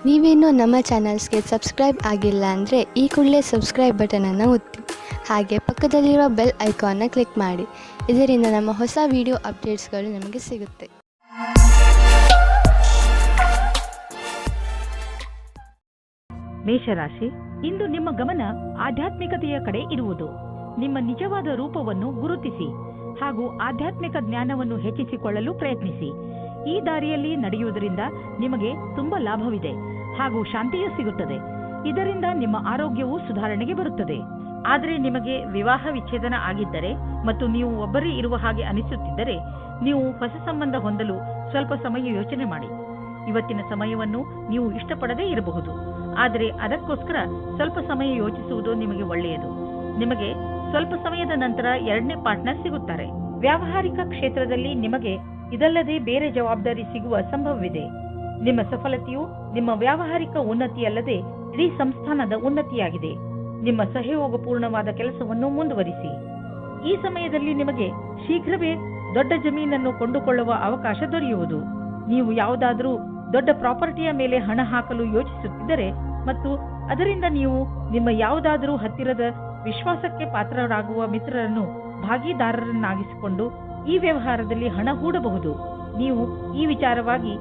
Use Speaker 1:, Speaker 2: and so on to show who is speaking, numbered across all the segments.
Speaker 1: ನೀವೇನೂ ನಮ್ಮ ಚಾನಲ್ಸ್ಗೆ ಸಬ್ಸ್ಕ್ರೈಬ್ ಆಗಿಲ್ಲ ಅಂದರೆ ಈ ಕೂಡಲೇ ಸಬ್ಸ್ಕ್ರೈಬ್ ಬಟನನ್ನು ಒತ್ತಿ, ಹಾಗೆ ಪಕ್ಕದಲ್ಲಿರುವ ಬೆಲ್ ಐಕಾನ್ನ ಕ್ಲಿಕ್ ಮಾಡಿ. ಇದರಿಂದ ನಮ್ಮ ಹೊಸ ವಿಡಿಯೋ ಅಪ್ಡೇಟ್ಸ್ಗಳು ನಿಮಗೆ ಸಿಗುತ್ತೆ.
Speaker 2: ಮೇಷರಾಶಿ, ಇಂದು ನಿಮ್ಮ ಗಮನ ಆಧ್ಯಾತ್ಮಿಕತೆಯ ಕಡೆ ಇರುವುದು. ನಿಮ್ಮ ನಿಜವಾದ ರೂಪವನ್ನು ಗುರುತಿಸಿ ಹಾಗೂ ಆಧ್ಯಾತ್ಮಿಕ ಜ್ಞಾನವನ್ನು ಹೆಚ್ಚಿಸಿಕೊಳ್ಳಲು ಪ್ರಯತ್ನಿಸಿ. ಈ ದಾರಿಯಲ್ಲಿ ನಡೆಯುವುದರಿಂದ ನಿಮಗೆ ತುಂಬಾ ಲಾಭವಿದೆ ಹಾಗೂ ಶಾಂತಿಯೂ ಸಿಗುತ್ತದೆ. ಇದರಿಂದ ನಿಮ್ಮ ಆರೋಗ್ಯವು ಸುಧಾರಣೆಗೆ ಬರುತ್ತದೆ. ಆದರೆ ನಿಮಗೆ ವಿವಾಹ ವಿಚ್ಛೇದನ ಆಗಿದ್ದರೆ ಮತ್ತು ನೀವು ಒಬ್ಬರೇ ಇರುವ ಹಾಗೆ ಅನಿಸುತ್ತಿದ್ದರೆ ನೀವು ಹೊಸ ಸಂಬಂಧ ಹೊಂದಲು ಸ್ವಲ್ಪ ಸಮಯ ಯೋಚನೆ ಮಾಡಿ. ಇವತ್ತಿನ ಸಮಯವನ್ನು ನೀವು ಇಷ್ಟಪಡದೇ ಇರಬಹುದು, ಆದರೆ ಅದಕ್ಕೋಸ್ಕರ ಸ್ವಲ್ಪ ಸಮಯ ಯೋಚಿಸುವುದು ನಿಮಗೆ ಒಳ್ಳೆಯದು. ನಿಮಗೆ ಸ್ವಲ್ಪ ಸಮಯದ ನಂತರ ಎರಡನೇ ಪಾರ್ಟ್ನರ್ ಸಿಗುತ್ತಾರೆ. ವ್ಯಾವಹಾರಿಕ ಕ್ಷೇತ್ರದಲ್ಲಿ ನಿಮಗೆ ಇದಲ್ಲದೆ ಬೇರೆ ಜವಾಬ್ದಾರಿ ಸಿಗುವ ಸಂಭವವಿದೆ. ನಿಮ್ಮ ಸಫಲತೆಯು ನಿಮ್ಮ ವ್ಯಾವಹಾರಿಕ ಉನ್ನತಿಯಲ್ಲದೆ ಇಡೀ ಸಂಸ್ಥಾನದ ಉನ್ನತಿಯಾಗಿದೆ. ನಿಮ್ಮ ಸಹಯೋಗಪೂರ್ಣವಾದ ಕೆಲಸವನ್ನು ಮುಂದುವರಿಸಿ. ಈ ಸಮಯದಲ್ಲಿ ನಿಮಗೆ ಶೀಘ್ರವೇ ದೊಡ್ಡ ಜಮೀನನ್ನು ಕೊಂಡುಕೊಳ್ಳುವ ಅವಕಾಶ ದೊರೆಯುವುದು. ನೀವು ಯಾವುದಾದರೂ ದೊಡ್ಡ ಪ್ರಾಪರ್ಟಿಯ ಮೇಲೆ ಹಣ ಹಾಕಲು ಯೋಚಿಸುತ್ತಿದ್ದರೆ ಮತ್ತು ಅದರಿಂದ ನೀವು ನಿಮ್ಮ ಯಾವುದಾದರೂ ಹತ್ತಿರದ ವಿಶ್ವಾಸಕ್ಕೆ ಪಾತ್ರರಾಗುವ ಮಿತ್ರರನ್ನು ಭಾಗಿದಾರರನ್ನಾಗಿಸಿಕೊಂಡು ಈ ವ್ಯವಹಾರದಲ್ಲಿ ಹಣ ಹೂಡಬಹುದು. ನೀವು ಈ ವಿಚಾರವಾಗಿ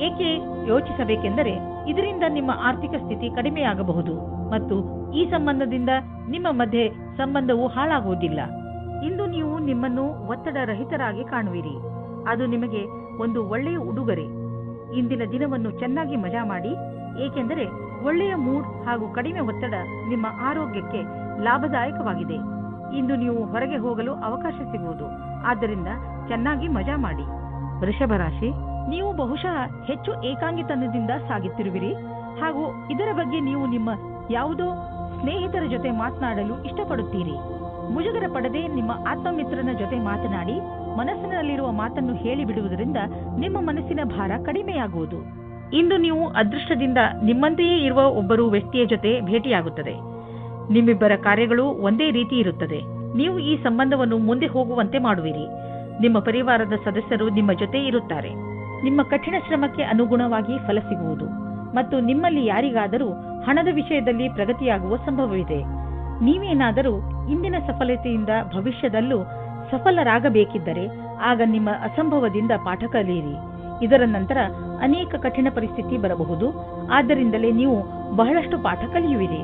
Speaker 2: ಏಕೆ ಯೋಚಿಸಬೇಕೆಂದರೆ ಇದರಿಂದ ನಿಮ್ಮ ಆರ್ಥಿಕ ಸ್ಥಿತಿ ಕಡಿಮೆಯಾಗಬಹುದು ಮತ್ತು ಈ ಸಂಬಂಧದಿಂದ ನಿಮ್ಮ ಮಧ್ಯೆ ಸಂಬಂಧವು ಹಾಳಾಗುವುದಿಲ್ಲ. ಇಂದು ನೀವು ನಿಮ್ಮನ್ನು ಒತ್ತಡ ರಹಿತರಾಗಿ ಕಾಣುವಿರಿ. ಅದು ನಿಮಗೆ ಒಂದು ಒಳ್ಳೆಯ ಉಡುಗೊರೆ. ಇಂದಿನ ದಿನವನ್ನು ಚೆನ್ನಾಗಿ ಮಜಾ ಮಾಡಿ, ಏಕೆಂದರೆ ಒಳ್ಳೆಯ ಮೂಡ್ ಹಾಗೂ ಕಡಿಮೆ ಒತ್ತಡ ನಿಮ್ಮ ಆರೋಗ್ಯಕ್ಕೆ ಲಾಭದಾಯಕವಾಗಿದೆ. ಇಂದು ನೀವು ಹೊರಗೆ ಹೋಗಲು ಅವಕಾಶ ಸಿಗುವುದು, ಆದ್ದರಿಂದ ಚೆನ್ನಾಗಿ ಮಜಾ ಮಾಡಿ. ವೃಷಭ ರಾಶಿ, ನೀವು ಬಹುಶಃ ಹೆಚ್ಚು ಏಕಾಂಗಿತನದಿಂದ ಸಾಗುತ್ತಿರುವಿರಿ ಹಾಗೂ ಇದರ ಬಗ್ಗೆ ನೀವು ನಿಮ್ಮ ಯಾವುದೋ ಸ್ನೇಹಿತರ ಜೊತೆ ಮಾತನಾಡಲು ಇಷ್ಟಪಡುತ್ತೀರಿ. ಮುಜುಗರ ಪಡದೆ ನಿಮ್ಮ ಆತ್ಮಮಿತ್ರನ ಜೊತೆ ಮಾತನಾಡಿ ಮನಸ್ಸಿನಲ್ಲಿರುವ ಮಾತನ್ನು ಹೇಳಿಬಿಡುವುದರಿಂದ ನಿಮ್ಮ ಮನಸ್ಸಿನ ಭಾರ ಕಡಿಮೆಯಾಗುವುದು. ಇಂದು ನೀವು ಅದೃಷ್ಟದಿಂದ ನಿಮ್ಮಂತೆಯೇ ಇರುವ ಒಬ್ಬರು ವ್ಯಕ್ತಿಯ ಜೊತೆ ಭೇಟಿಯಾಗುತ್ತದೆ. ನಿಮ್ಮಿಬ್ಬರ ಕಾರ್ಯಗಳು ಒಂದೇ ರೀತಿ ಇರುತ್ತದೆ. ನೀವು ಈ ಸಂಬಂಧವನ್ನು ಮುಂದೆ ಹೋಗುವಂತೆ ಮಾಡುವಿರಿ. ನಿಮ್ಮ ಪರಿವಾರದ ಸದಸ್ಯರು ನಿಮ್ಮ ಜೊತೆ ಇರುತ್ತಾರೆ. ನಿಮ್ಮ ಕಠಿಣ ಶ್ರಮಕ್ಕೆ ಅನುಗುಣವಾಗಿ ಫಲ ಸಿಗುವುದು ಮತ್ತು ನಿಮ್ಮಲ್ಲಿ ಯಾರಿಗಾದರೂ ಹಣದ ವಿಷಯದಲ್ಲಿ ಪ್ರಗತಿಯಾಗುವ ಸಂಭವವಿದೆ. ನೀವೇನಾದರೂ ಇಂದಿನ ಸಫಲತೆಯಿಂದ ಭವಿಷ್ಯದಲ್ಲೂ ಸಫಲರಾಗಬೇಕಿದ್ದರೆ ಆಗ ನಿಮ್ಮ ಅಸಂಭವದಿಂದ ಪಾಠ ಕಲಿಯಿರಿ. ಇದರ ನಂತರ ಅನೇಕ ಕಠಿಣ ಪರಿಸ್ಥಿತಿ ಬರಬಹುದು. ಆದ್ದರಿಂದಲೇ ನೀವು ಬಹಳಷ್ಟು ಪಾಠ ಕಲಿಯುವಿರಿ.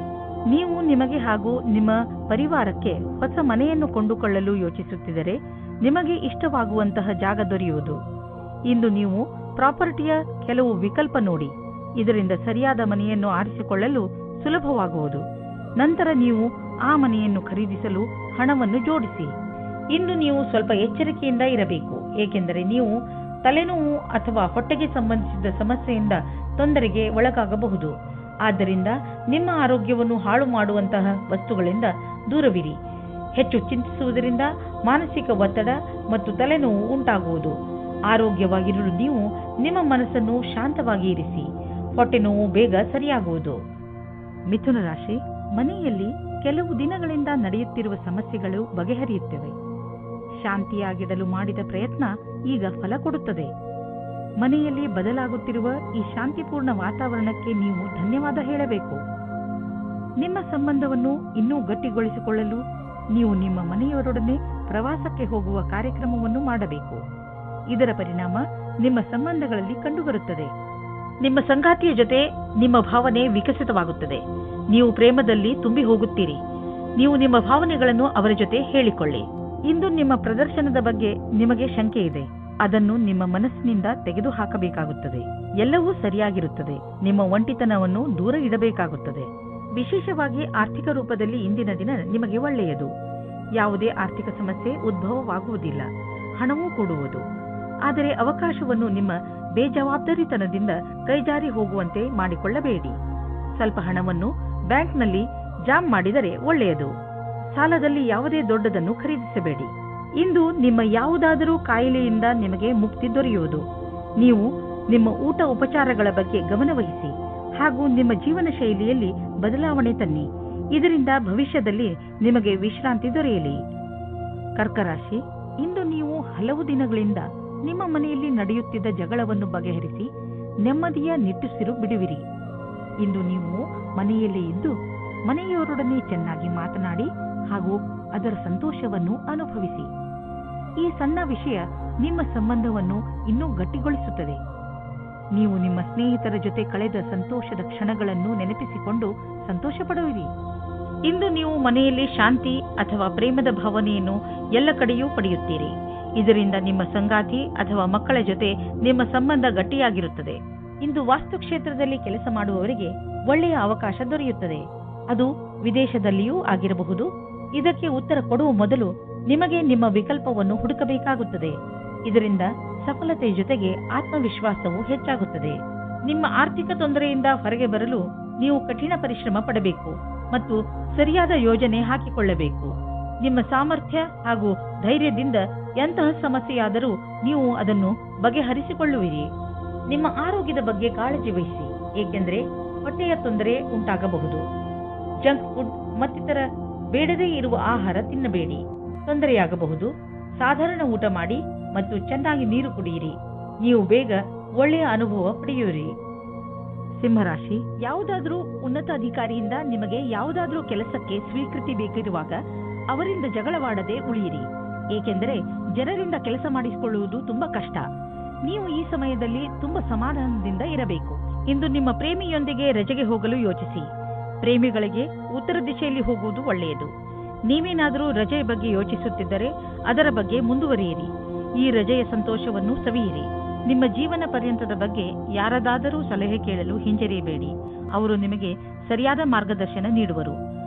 Speaker 2: ನೀವು ನಿಮಗೆ ಹಾಗೂ ನಿಮ್ಮ ಪರಿವಾರಕ್ಕೆ ಹೊಸ ಮನೆಯನ್ನು ಕೊಂಡುಕೊಳ್ಳಲು ಯೋಚಿಸುತ್ತಿದ್ದರೆ ನಿಮಗೆ ಇಷ್ಟವಾಗುವಂತಹ ಜಾಗ ದೊರೆಯುವುದು. ಇಂದು ನೀವು ಪ್ರಾಪರ್ಟಿಯ ಕೆಲವು ವಿಕಲ್ಪ ನೋಡಿ. ಇದರಿಂದ ಸರಿಯಾದ ಮನೆಯನ್ನು ಆರಿಸಿಕೊಳ್ಳಲು ಸುಲಭವಾಗುವುದು. ನಂತರ ನೀವು ಆ ಮನೆಯನ್ನು ಖರೀದಿಸಲು ಹಣವನ್ನು ಜೋಡಿಸಿ. ಇಂದು ನೀವು ಸ್ವಲ್ಪ ಎಚ್ಚರಿಕೆಯಿಂದ ಇರಬೇಕು, ಏಕೆಂದರೆ ನೀವು ತಲೆನೋವು ಅಥವಾ ಹೊಟ್ಟೆಗೆ ಸಂಬಂಧಿಸಿದ ಸಮಸ್ಯೆಯಿಂದ ತೊಂದರೆಗೆ ಒಳಗಾಗಬಹುದು. ಆದ್ದರಿಂದ ನಿಮ್ಮ ಆರೋಗ್ಯವನ್ನು ಹಾಳು ಮಾಡುವಂತಹ ವಸ್ತುಗಳಿಂದ ದೂರವಿರಿ. ಹೆಚ್ಚು ಚಿಂತಿಸುವುದರಿಂದ ಮಾನಸಿಕ ಒತ್ತಡ ಮತ್ತು ತಲೆನೋವು ಉಂಟಾಗುವುದು. ಆರೋಗ್ಯವಾಗಿರಲು ನೀವು ನಿಮ್ಮ ಮನಸ್ಸನ್ನು ಶಾಂತವಾಗಿ ಇರಿಸಿ. ಹೊಟ್ಟೆ ನೋವು ಬೇಗ ಸರಿಯಾಗುವುದು. ಮಿಥುನ ರಾಶಿ, ಮನೆಯಲ್ಲಿ ಕೆಲವು ದಿನಗಳಿಂದ ನಡೆಯುತ್ತಿರುವ ಸಮಸ್ಯೆಗಳು ಬಗೆಹರಿಯುತ್ತವೆ. ಶಾಂತಿಯಾಗಿಡಲು ಮಾಡಿದ ಪ್ರಯತ್ನ ಈಗ ಫಲ ಕೊಡುತ್ತದೆ. ಮನೆಯಲ್ಲಿ ಬದಲಾಗುತ್ತಿರುವ ಈ ಶಾಂತಿಪೂರ್ಣ ವಾತಾವರಣಕ್ಕೆ ನೀವು ಧನ್ಯವಾದ ಹೇಳಬೇಕು. ನಿಮ್ಮ ಸಂಬಂಧವನ್ನು ಇನ್ನೂ ಗಟ್ಟಿಗೊಳಿಸಿಕೊಳ್ಳಲು ನೀವು ನಿಮ್ಮ ಮನೆಯವರೊಡನೆ ಪ್ರವಾಸಕ್ಕೆ ಹೋಗುವ ಕಾರ್ಯಕ್ರಮವನ್ನು ಮಾಡಬೇಕು. ಇದರ ಪರಿಣಾಮ ನಿಮ್ಮ ಸಂಬಂಧಗಳಲ್ಲಿ ಕಂಡುಬರುತ್ತದೆ. ನಿಮ್ಮ ಸಂಗಾತಿಯ ಜೊತೆ ನಿಮ್ಮ ಭಾವನೆ ವಿಕಸಿತವಾಗುತ್ತದೆ. ನೀವು ಪ್ರೇಮದಲ್ಲಿ ತುಂಬಿ ಹೋಗುತ್ತೀರಿ. ನೀವು ನಿಮ್ಮ ಭಾವನೆಗಳನ್ನು ಅವರ ಜೊತೆ ಹೇಳಿಕೊಳ್ಳಿ. ಇಂದು ನಿಮ್ಮ ಪ್ರದರ್ಶನದ ಬಗ್ಗೆ ನಿಮಗೆ ಶಂಕೆ ಇದೆ. ಅದನ್ನು ನಿಮ್ಮ ಮನಸ್ಸಿನಿಂದ ತೆಗೆದುಹಾಕಬೇಕಾಗುತ್ತದೆ. ಎಲ್ಲವೂ ಸರಿಯಾಗಿರುತ್ತದೆ. ನಿಮ್ಮ ಒಂಟಿತನವನ್ನು ದೂರ ಇಡಬೇಕಾಗುತ್ತದೆ. ವಿಶೇಷವಾಗಿ ಆರ್ಥಿಕ ರೂಪದಲ್ಲಿ ಇಂದಿನ ದಿನ ನಿಮಗೆ ಒಳ್ಳೆಯದು. ಯಾವುದೇ ಆರ್ಥಿಕ ಸಮಸ್ಯೆ ಉದ್ಭವವಾಗುವುದಿಲ್ಲ. ಹಣವೂ ಕೊಡುವುದು. ಆದರೆ ಅವಕಾಶವನ್ನು ನಿಮ್ಮ ಬೇಜವಾಬ್ದಾರಿತನದಿಂದ ಕೈಜಾರಿ ಹೋಗುವಂತೆ ಮಾಡಿಕೊಳ್ಳಬೇಡಿ. ಸ್ವಲ್ಪ ಹಣವನ್ನು ಬ್ಯಾಂಕ್ನಲ್ಲಿ ಜಾಮ್ ಮಾಡಿದರೆ ಒಳ್ಳೆಯದು. ಸಾಲದಲ್ಲಿ ಯಾವುದೇ ದೊಡ್ಡದನ್ನು ಖರೀದಿಸಬೇಡಿ. ಇಂದು ನಿಮ್ಮ ಯಾವುದಾದರೂ ಕಾಯಿಲೆಯಿಂದ ನಿಮಗೆ ಮುಕ್ತಿ ದೊರೆಯುವುದು. ನೀವು ನಿಮ್ಮ ಊಟ ಉಪಚಾರಗಳ ಬಗ್ಗೆ ಗಮನವಹಿಸಿ ಹಾಗೂ ನಿಮ್ಮ ಜೀವನ ಶೈಲಿಯಲ್ಲಿ ಬದಲಾವಣೆ ತನ್ನಿ. ಇದರಿಂದ ಭವಿಷ್ಯದಲ್ಲಿ ನಿಮಗೆ ವಿಶ್ರಾಂತಿ ದೊರೆಯಲಿ. ಕರ್ಕರಾಶಿ, ಇಂದು ನೀವು ಹಲವು ದಿನಗಳಿಂದ ನಿಮ್ಮ ಮನೆಯಲ್ಲಿ ನಡೆಯುತ್ತಿದ್ದ ಜಗಳವನ್ನು ಬಗೆಹರಿಸಿ ನೆಮ್ಮದಿಯ ನಿಟ್ಟುಸಿರು ಬಿಡುವಿರಿ. ಇಂದು ನೀವು ಮನೆಯಲ್ಲೇ ಇದ್ದು ಮನೆಯವರೊಡನೆ ಚೆನ್ನಾಗಿ ಮಾತನಾಡಿ ಹಾಗೂ ಅದರ ಸಂತೋಷವನ್ನು ಅನುಭವಿಸಿ. ಈ ಸಣ್ಣ ವಿಷಯ ನಿಮ್ಮ ಸಂಬಂಧವನ್ನು ಇನ್ನೂ ಗಟ್ಟಿಗೊಳಿಸುತ್ತದೆ. ನೀವು ನಿಮ್ಮ ಸ್ನೇಹಿತರ ಜೊತೆ ಕಳೆದ ಸಂತೋಷದ ಕ್ಷಣಗಳನ್ನು ನೆನಪಿಸಿಕೊಂಡು ಸಂತೋಷ ಪಡುವಿರಿ. ಇಂದು ನೀವು ಮನೆಯಲ್ಲಿ ಶಾಂತಿ ಅಥವಾ ಪ್ರೇಮದ ಭಾವನೆಯನ್ನು ಎಲ್ಲ ಕಡೆಯೂ ಪಡೆಯುತ್ತೀರಿ. ಇದರಿಂದ ನಿಮ್ಮ ಸಂಗಾತಿ ಅಥವಾ ಮಕ್ಕಳ ಜೊತೆ ನಿಮ್ಮ ಸಂಬಂಧ ಗಟ್ಟಿಯಾಗಿರುತ್ತದೆ. ಇಂದು ವಾಸ್ತುಕ್ಷೇತ್ರದಲ್ಲಿ ಕೆಲಸ ಮಾಡುವವರಿಗೆ ಒಳ್ಳೆಯ ಅವಕಾಶ ದೊರೆಯುತ್ತದೆ. ಅದು ವಿದೇಶದಲ್ಲಿಯೂ ಆಗಿರಬಹುದು. ಇದಕ್ಕೆ ಉತ್ತರ ಕೊಡುವ ಮೊದಲು ನಿಮಗೆ ನಿಮ್ಮ ವಿಕಲ್ಪವನ್ನು ಹುಡುಕಬೇಕಾಗುತ್ತದೆ. ಇದರಿಂದ ಸಫಲತೆ ಜೊತೆಗೆ ಆತ್ಮವಿಶ್ವಾಸವು ಹೆಚ್ಚಾಗುತ್ತದೆ. ನಿಮ್ಮ ಆರ್ಥಿಕ ತೊಂದರೆಯಿಂದ ಹೊರಗೆ ಬರಲು ನೀವು ಕಠಿಣ ಪರಿಶ್ರಮ ಪಡಬೇಕು ಮತ್ತು ಸರಿಯಾದ ಯೋಜನೆ ಹಾಕಿಕೊಳ್ಳಬೇಕು. ನಿಮ್ಮ ಸಾಮರ್ಥ್ಯ ಹಾಗೂ ಧೈರ್ಯದಿಂದ ಎಂತಹ ಸಮಸ್ಯೆಯಾದರೂ ನೀವು ಅದನ್ನು ಬಗೆಹರಿಸಿಕೊಳ್ಳುವಿರಿ. ನಿಮ್ಮ ಆರೋಗ್ಯದ ಬಗ್ಗೆ ಕಾಳಜಿ ವಹಿಸಿ, ಏಕೆಂದರೆ ಹೊಟ್ಟೆಯ ತೊಂದರೆ ಉಂಟಾಗಬಹುದು. ಜಂಕ್ ಫುಡ್ ಮತ್ತಿತರ ಬೇಡದೇ ಇರುವ ಆಹಾರ ತಿನ್ನಬೇಡಿ, ತೊಂದರೆಯಾಗಬಹುದು. ಸಾಧಾರಣ ಊಟ ಮಾಡಿ ಮತ್ತು ಚೆನ್ನಾಗಿ ನೀರು ಕುಡಿಯಿರಿ. ನೀವು ಬೇಗ ಒಳ್ಳೆಯ ಅನುಭವ ಪಡೆಯುವಿರಿ. ಸಿಂಹರಾಶಿ, ಯಾವುದಾದ್ರೂ ಉನ್ನತ ಅಧಿಕಾರಿಯಿಂದ ನಿಮಗೆ ಯಾವುದಾದ್ರೂ ಕೆಲಸಕ್ಕೆ ಸ್ವೀಕೃತಿ ಬೇಕಿರುವಾಗ ಅವರಿಂದ ಜಗಳವಾಡದೆ ಉಳಿಯಿರಿ, ಏಕೆಂದರೆ ಜನರಿಂದ ಕೆಲಸ ಮಾಡಿಸಿಕೊಳ್ಳುವುದು ತುಂಬಾ ಕಷ್ಟ. ನೀವು ಈ ಸಮಯದಲ್ಲಿ ತುಂಬಾ ಸಮಾಧಾನದಿಂದ ಇರಬೇಕು. ಇಂದು ನಿಮ್ಮ ಪ್ರೇಮಿಯೊಂದಿಗೆ ರಜೆಗೆ ಹೋಗಲು ಯೋಚಿಸಿ. ಪ್ರೇಮಿಗಳಿಗೆ ಉತ್ತರ ದಿಶೆಯಲ್ಲಿ ಹೋಗುವುದು ಒಳ್ಳೆಯದು. ನೀವೇನಾದರೂ ರಜೆಯ ಬಗ್ಗೆ ಯೋಚಿಸುತ್ತಿದ್ದರೆ ಅದರ ಬಗ್ಗೆ ಮುಂದುವರಿಯಿರಿ. ಈ ರಜೆಯ ಸಂತೋಷವನ್ನು ಸವಿಯಿರಿ. ನಿಮ್ಮ ಜೀವನ ಪರ್ಯಂತದ ಬಗ್ಗೆ ಯಾರದಾದರೂ ಸಲಹೆ ಕೇಳಲು ಹಿಂಜರಿಯಬೇಡಿ. ಅವರು ನಿಮಗೆ ಸರಿಯಾದ ಮಾರ್ಗದರ್ಶನ ನೀಡುವರು.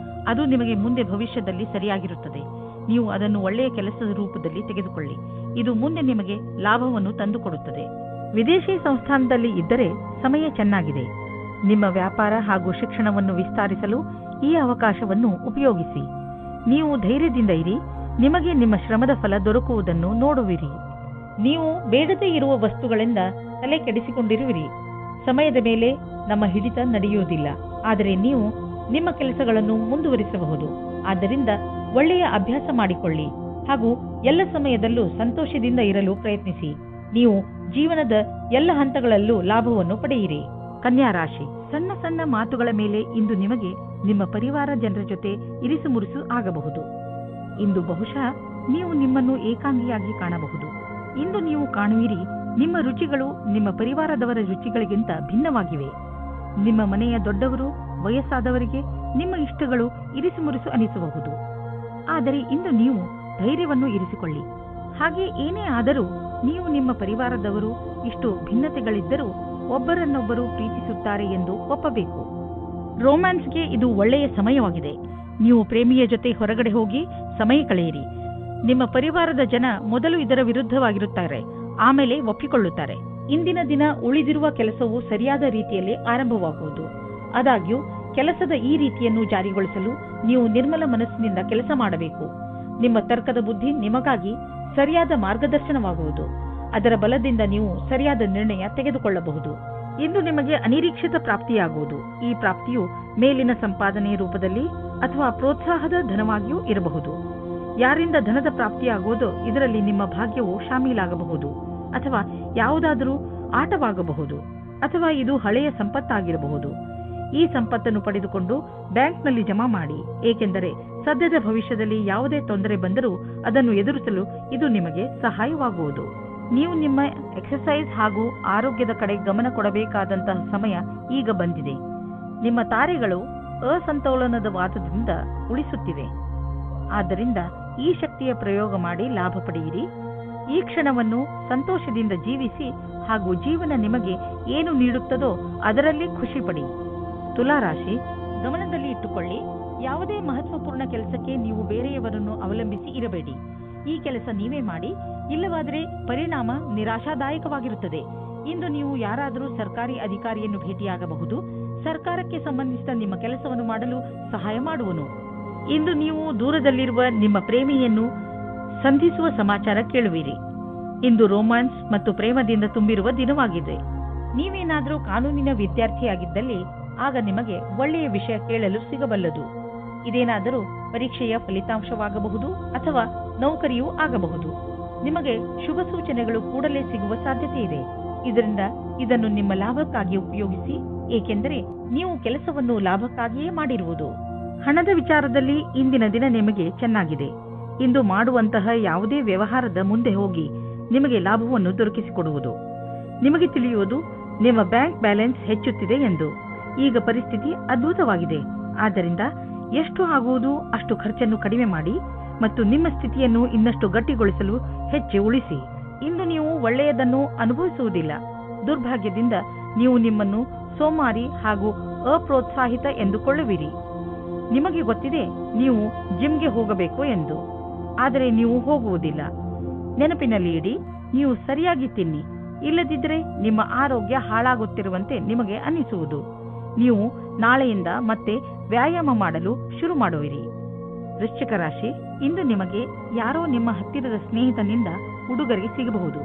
Speaker 2: ಅದು ನಿಮಗೆ ಮುಂದೆ ಭವಿಷ್ಯದಲ್ಲಿ ಸರಿಯಾಗಿರುತ್ತದೆ. ನೀವು ಅದನ್ನು ಒಳ್ಳೆಯ ಕೆಲಸದ ರೂಪದಲ್ಲಿ ತೆಗೆದುಕೊಳ್ಳಿ. ಇದು ಮುಂದೆ ನಿಮಗೆ ಲಾಭವನ್ನು ತಂದುಕೊಡುತ್ತದೆ. ವಿದೇಶಿ ಸಂಸ್ಥಾನದಲ್ಲಿ ಇದ್ದರೆ ಸಮಯ ಚೆನ್ನಾಗಿದೆ. ನಿಮ್ಮ ವ್ಯಾಪಾರ ಹಾಗೂ ಶಿಕ್ಷಣವನ್ನು ವಿಸ್ತರಿಸಲು ಈ ಅವಕಾಶವನ್ನು ಉಪಯೋಗಿಸಿ. ನೀವು ಧೈರ್ಯದಿಂದ ಇರಿ. ನಿಮಗೆ ನಿಮ್ಮ ಶ್ರಮದ ಫಲ ದೊರಕುವುದನ್ನು ನೋಡುವಿರಿ. ನೀವು ಬೇಡದೇ ಇರುವ ವಸ್ತುಗಳಿಂದ ತಲೆ ಕೆಡಿಸಿಕೊಂಡಿರುವಿರಿ. ಸಮಯದ ಮೇಲೆ ನಮ್ಮ ಹಿಡಿತ ನಡೆಯುವುದಿಲ್ಲ, ಆದರೆ ನೀವು ನಿಮ್ಮ ಕೆಲಸಗಳನ್ನು ಮುಂದುವರಿಸಬಹುದು. ಆದ್ದರಿಂದ ಒಳ್ಳೆಯ ಅಭ್ಯಾಸ ಮಾಡಿಕೊಳ್ಳಿ ಹಾಗೂ ಎಲ್ಲ ಸಮಯದಲ್ಲೂ ಸಂತೋಷದಿಂದ ಇರಲು ಪ್ರಯತ್ನಿಸಿ. ನೀವು ಜೀವನದ ಎಲ್ಲ ಹಂತಗಳಲ್ಲೂ ಲಾಭವನ್ನು ಪಡೆಯಿರಿ. ಕನ್ಯಾ ರಾಶಿ, ಸಣ್ಣ ಸಣ್ಣ ಮಾತುಗಳ ಮೇಲೆ ಇಂದು ನಿಮಗೆ ನಿಮ್ಮ ಪರಿವಾರ ಜನರ ಜೊತೆ ಇರಿಸು ಮುರಿಸು ಆಗಬಹುದು. ಇಂದು ಬಹುಶಃ ನೀವು ನಿಮ್ಮನ್ನು ಏಕಾಂಗಿಯಾಗಿ ಕಾಣಬಹುದು. ಇಂದು ನೀವು ಕಾಣುವಿರಿ, ನಿಮ್ಮ ರುಚಿಗಳು ನಿಮ್ಮ ಪರಿವಾರದವರ ರುಚಿಗಳಿಗಿಂತ ಭಿನ್ನವಾಗಿವೆ. ನಿಮ್ಮ ಮನೆಯ ದೊಡ್ಡವರು, ವಯಸ್ಸಾದವರಿಗೆ ನಿಮ್ಮ ಇಷ್ಟಗಳು ಇರಿಸು ಮುರಿಸು ಅನಿಸಬಹುದು. ಆದರೆ ಇಂದು ನೀವು ಧೈರ್ಯವನ್ನು ಇರಿಸಿಕೊಳ್ಳಿ. ಹಾಗೆ ಏನೇ ಆದರೂ ನೀವು ನಿಮ್ಮ ಪರಿವಾರದವರು ಇಷ್ಟು ಭಿನ್ನತೆಗಳಿದ್ದರೂ ಒಬ್ಬರನ್ನೊಬ್ಬರು ಪ್ರೀತಿಸುತ್ತಾರೆ ಎಂದು ಒಪ್ಪಬೇಕು. ರೋಮ್ಯಾನ್ಸ್ಗೆ ಇದು ಒಳ್ಳೆಯ ಸಮಯವಾಗಿದೆ. ನೀವು ಪ್ರೇಮಿಯ ಜೊತೆ ಹೊರಗಡೆ ಹೋಗಿ ಸಮಯ ಕಳೆಯಿರಿ. ನಿಮ್ಮ ಪರಿವಾರದ ಜನ ಮೊದಲು ಇದರ ವಿರುದ್ಧವಾಗಿರುತ್ತಾರೆ, ಆಮೇಲೆ ಒಪ್ಪಿಕೊಳ್ಳುತ್ತಾರೆ. ಇಂದಿನ ದಿನ ಉಳಿದಿರುವ ಕೆಲಸವು ಸರಿಯಾದ ರೀತಿಯಲ್ಲಿ ಆರಂಭವಾಗುವುದು. ಆದಾಗ್ಯೂ ಕೆಲಸದ ಈ ರೀತಿಯನ್ನು ಜಾರಿಗೊಳಿಸಲು ನೀವು ನಿರ್ಮಲ ಮನಸ್ಸಿನಿಂದ ಕೆಲಸ ಮಾಡಬೇಕು. ನಿಮ್ಮ ತರ್ಕದ ಬುದ್ಧಿ ನಿಮಗಾಗಿ ಸರಿಯಾದ ಮಾರ್ಗದರ್ಶನವಾಗುವುದು. ಅದರ ಬಲದಿಂದ ನೀವು ಸರಿಯಾದ ನಿರ್ಣಯ ತೆಗೆದುಕೊಳ್ಳಬಹುದು. ಇಂದು ನಿಮಗೆ ಅನಿರೀಕ್ಷಿತ ಪ್ರಾಪ್ತಿಯಾಗುವುದು. ಈ ಪ್ರಾಪ್ತಿಯು ಮೇಲಿನ ಸಂಪಾದನೆಯ ರೂಪದಲ್ಲಿ ಅಥವಾ ಪ್ರೋತ್ಸಾಹದ ಧನವಾಗಿಯೂ ಇರಬಹುದು. ಯಾರಿಂದ ಧನದ ಪ್ರಾಪ್ತಿಯಾಗುವುದೋ ಇದರಲ್ಲಿ ನಿಮ್ಮ ಭಾಗ್ಯವು ಶಾಮೀಲಾಗಬಹುದು, ಅಥವಾ ಯಾವುದಾದರೂ ಆಟವಾಗಬಹುದು, ಅಥವಾ ಇದು ಹಳೆಯ ಸಂಪತ್ತಾಗಿರಬಹುದು. ಈ ಸಂಪತ್ತನ್ನು ಪಡೆದುಕೊಂಡು ಬ್ಯಾಂಕ್ನಲ್ಲಿ ಜಮಾ ಮಾಡಿ, ಏಕೆಂದರೆ ಸದ್ಯದ ಭವಿಷ್ಯದಲ್ಲಿ ಯಾವುದೇ ತೊಂದರೆ ಬಂದರೂ ಅದನ್ನು ಎದುರಿಸಲು ಇದು ನಿಮಗೆ ಸಹಾಯವಾಗುವುದು. ನೀವು ನಿಮ್ಮ ಎಕ್ಸರ್ಸೈಸ್ ಹಾಗೂ ಆರೋಗ್ಯದ ಕಡೆ ಗಮನ ಕೊಡಬೇಕಾದಂತಹ ಸಮಯ ಈಗ ಬಂದಿದೆ. ನಿಮ್ಮ ತಾರೆಗಳು ಅಸಂತೋಲನದ ವಾದದಿಂದ ಉಳಿಸುತ್ತಿವೆ. ಆದ್ದರಿಂದ ಈ ಶಕ್ತಿಯ ಪ್ರಯೋಗ ಮಾಡಿ ಲಾಭ ಪಡೆಯಿರಿ. ಈ ಕ್ಷಣವನ್ನು ಸಂತೋಷದಿಂದ ಜೀವಿಸಿ ಹಾಗೂ ಜೀವನ ನಿಮಗೆ ಏನು ನೀಡುತ್ತದೋ ಅದರಲ್ಲಿ ಖುಷಿ ಪಡಿ. ತುಲಾರಾಶಿ, ಗಮನದಲ್ಲಿ ಇಟ್ಟುಕೊಳ್ಳಿ, ಯಾವುದೇ ಮಹತ್ವಪೂರ್ಣ ಕೆಲಸಕ್ಕೆ ನೀವು ಬೇರೆಯವರನ್ನು ಅವಲಂಬಿಸಿ ಇರಬೇಡಿ. ಈ ಕೆಲಸ ನೀವೇ ಮಾಡಿ, ಇಲ್ಲವಾದರೆ ಪರಿಣಾಮ ನಿರಾಶಾದಾಯಕವಾಗಿರುತ್ತದೆ. ಇಂದು ನೀವು ಯಾರಾದರೂ ಸರ್ಕಾರಿ ಅಧಿಕಾರಿಯನ್ನು ಭೇಟಿಯಾಗಬಹುದು. ಸರ್ಕಾರಕ್ಕೆ ಸಂಬಂಧಿಸಿದ ನಿಮ್ಮ ಕೆಲಸವನ್ನು ಮಾಡಲು ಸಹಾಯ ಮಾಡುವನು. ಇಂದು ನೀವು ದೂರದಲ್ಲಿರುವ ನಿಮ್ಮ ಪ್ರೇಮಿಯನ್ನು ಸಂಧಿಸುವ ಸಮಾಚಾರ ಕೇಳುವಿರಿ. ಇಂದು ರೋಮ್ಯಾನ್ಸ್ ಮತ್ತು ಪ್ರೇಮದಿಂದ ತುಂಬಿರುವ ದಿನವಾಗಿದೆ. ನೀವೇನಾದರೂ ಕಾನೂನಿನ ವಿದ್ಯಾರ್ಥಿಯಾಗಿದ್ದಲ್ಲಿ ಆಗ ನಿಮಗೆ ಒಳ್ಳೆಯ ವಿಷಯ ಕೇಳಲು ಸಿಗಬಲ್ಲದು. ಇದೇನಾದರೂ ಪರೀಕ್ಷೆಯ ಫಲಿತಾಂಶವಾಗಬಹುದು ಅಥವಾ ನೌಕರಿಯೂ ಆಗಬಹುದು. ನಿಮಗೆ ಶುಭ ಸೂಚನೆಗಳು ಕೂಡಲೇ ಸಿಗುವ ಸಾಧ್ಯತೆ ಇದೆ. ಇದರಿಂದ ಇದನ್ನು ನಿಮ್ಮ ಲಾಭಕ್ಕಾಗಿ ಉಪಯೋಗಿಸಿ, ಏಕೆಂದರೆ ನೀವು ಕೆಲಸವನ್ನು ಲಾಭಕ್ಕಾಗಿಯೇ ಮಾಡಿರುವುದು. ಹಣದ ವಿಚಾರದಲ್ಲಿ ಇಂದಿನ ದಿನ ನಿಮಗೆ ಚೆನ್ನಾಗಿದೆ. ಇಂದು ಮಾಡುವಂತಹ ಯಾವುದೇ ವ್ಯವಹಾರದ ಮುಂದೆ ಹೋಗಿ ನಿಮಗೆ ಲಾಭವನ್ನು ದೊರಕಿಸಿಕೊಡುವುದು. ನಿಮಗೆ ತಿಳಿಯುವುದು ನಿಮ್ಮ ಬ್ಯಾಂಕ್ ಬ್ಯಾಲೆನ್ಸ್ ಹೆಚ್ಚುತ್ತಿದೆ ಎಂದು. ಈಗ ಪರಿಸ್ಥಿತಿ ಅದ್ಭುತವಾಗಿದೆ. ಆದ್ದರಿಂದ ಎಷ್ಟು ಆಗುವುದು ಅಷ್ಟು ಖರ್ಚನ್ನು ಕಡಿಮೆ ಮಾಡಿ ಮತ್ತು ನಿಮ್ಮ ಸ್ಥಿತಿಯನ್ನು ಇನ್ನಷ್ಟು ಗಟ್ಟಿಗೊಳಿಸಲು ಹೆಚ್ಚು ಉಳಿಸಿ. ಇಂದು ನೀವು ಒಳ್ಳೆಯದನ್ನು ಅನುಭವಿಸುವುದಿಲ್ಲ. ದುರ್ಭಾಗ್ಯದಿಂದ ನೀವು ನಿಮ್ಮನ್ನು ಸೋಮಾರಿ ಹಾಗೂ ಅಪ್ರೋತ್ಸಾಹಿತ ಎಂದುಕೊಳ್ಳುವಿರಿ. ನಿಮಗೆ ಗೊತ್ತಿದೆ ನೀವು ಜಿಮ್ಗೆ ಹೋಗಬೇಕು ಎಂದು, ಆದರೆ ನೀವು ಹೋಗುವುದಿಲ್ಲ. ನೆನಪಿನಲ್ಲಿ ಇಡಿ, ನೀವು ಸರಿಯಾಗಿ ತಿನ್ನಿ, ಇಲ್ಲದಿದ್ದರೆ ನಿಮ್ಮ ಆರೋಗ್ಯ ಹಾಳಾಗುತ್ತಿರುವಂತೆ ನಿಮಗೆ ಅನಿಸುವುದು. ನೀವು ನಾಳೆಯಿಂದ ಮತ್ತೆ ವ್ಯಾಯಾಮ ಮಾಡಲು ಶುರು ಮಾಡುವಿರಿ. ವೃಶ್ಚಿಕ ರಾಶಿ, ಇಂದು ನಿಮಗೆ ಯಾರೋ ನಿಮ್ಮ ಹತ್ತಿರದ ಸ್ನೇಹಿತನಿಂದ ಉಡುಗೊರೆ ಸಿಗಬಹುದು.